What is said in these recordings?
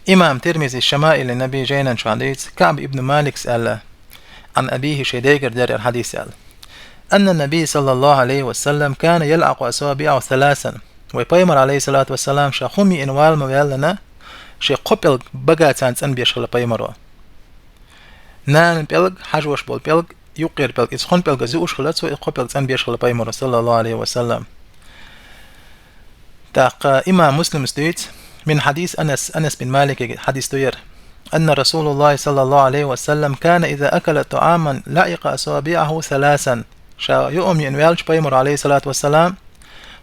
إمام ترمذي الشمائل النبي جينا شو حديث كعب ابن مالك سأل عن أبيه شديقر دار الحديث سأل أن النبي صلى الله عليه وسلم كان يلعق أصابعه ثلاثا ويبيمر عليه الصلاة والسلام شخومي إنوال مويلنا شي قبل بقاتان تنبيش خلا بيمرو نان بيلغ حجوش بول بيلغ يقير بيلغ إسخون بيلغ زيوش خلا سو قبل تنبيش خلا بيمرو صلى الله عليه وسلم تاق إمام مسلم استويت من حديث أنس بن مالك حديث دوير أن رسول الله صلى الله عليه وسلم كان إذا أكل طعاما لعق أصابعه ثلاثا شا يوم ينوالش بيمر عليه الصلاة والسلام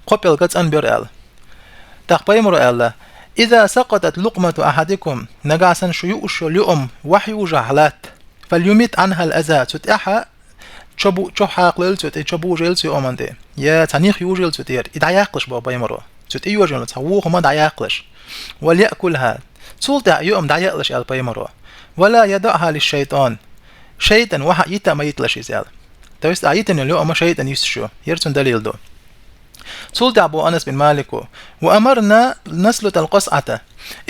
قبل قد أنبير آل تاق بيمر آل إذا سقطت لقمة أحدكم نقاسا شيوش اليوم وحي جهلات فليمت عنها الأذى تتأحى تشبو حاقلل تشبو جيل سيومنتي يا تنيخ يوجل تتير إذا يقلش بابا يمرو تتيو جل تسووه ما دا يقلش وليأكلها تولتا يوم دا يقلش آل بيمرو ولا يدعها للشيطان شيطان وحا يتا ما يتلش يزال تويست آيتن اليوم شيطان يسشو يرتون دليل دو تولتا أبو أنس بن مالكو وأمرنا نسلت القصعة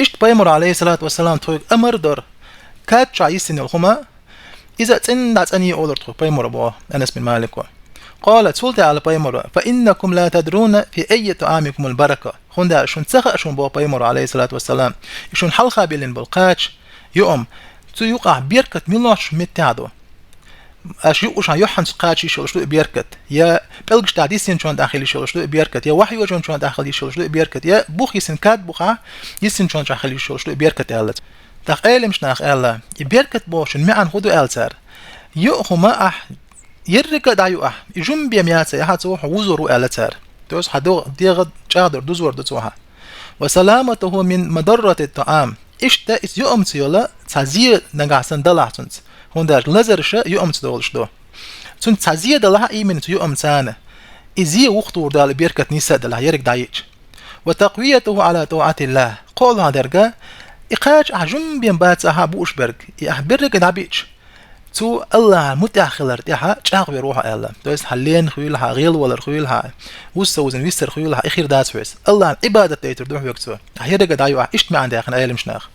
إشت بيمر عليه الصلاة والسلام تويق أمر دور كاتشا يسن الخما إذا تندات أني أولر تويق بيمر أبو أنس بن مالكو قالت سلطة على بيمر فإنكم لا تدرون في أي طعامكم البركة خندا شون تسخ شون بو بيمر عليه الصلاة والسلام شون حلقة بيلن بالقاتش يوم تيوقع بيركت ميلوش متعدو اش يوقش يوحن قاتش يشلشلو بيركت يا بلغش تعديسين شون داخل يشلشلو بيركت يا وحي وجون شون داخل يشلشلو بيركت يا بوخ يسن كات بوخا يسن شون داخل يشلشلو بيركت قالت تقال مش ناخ الله بيركت بوشن معن خدو السر يوخ ما اح يرك دايو اح جنبي ميات يا هاتو وزرو التر توس حدو ديغ قادر دوزور دوها وسلامته من مضرة الطعام اشتا اس يوم تيولا تزيد نغاسن دلاتنت هوندر لزرش يوم تدولش دو تون تزيد دلها ايمن يوم تانا ازي وقتور دال بيركت نيسا دلها يرك دايج وتقويته على طاعة الله قول هادرغا اقاج احجم بين بات احبوش برغ احبرك دابيج تو الله متأخر تيها جاق بيروح الله تويس حلين خويلها غيل ولا خويلها وسوزن ويستر خويلها اخير داس فيس الله عبادة تيتر دوح وقتو هيرك دايو ايش ما عندي اخن ايل مشناخ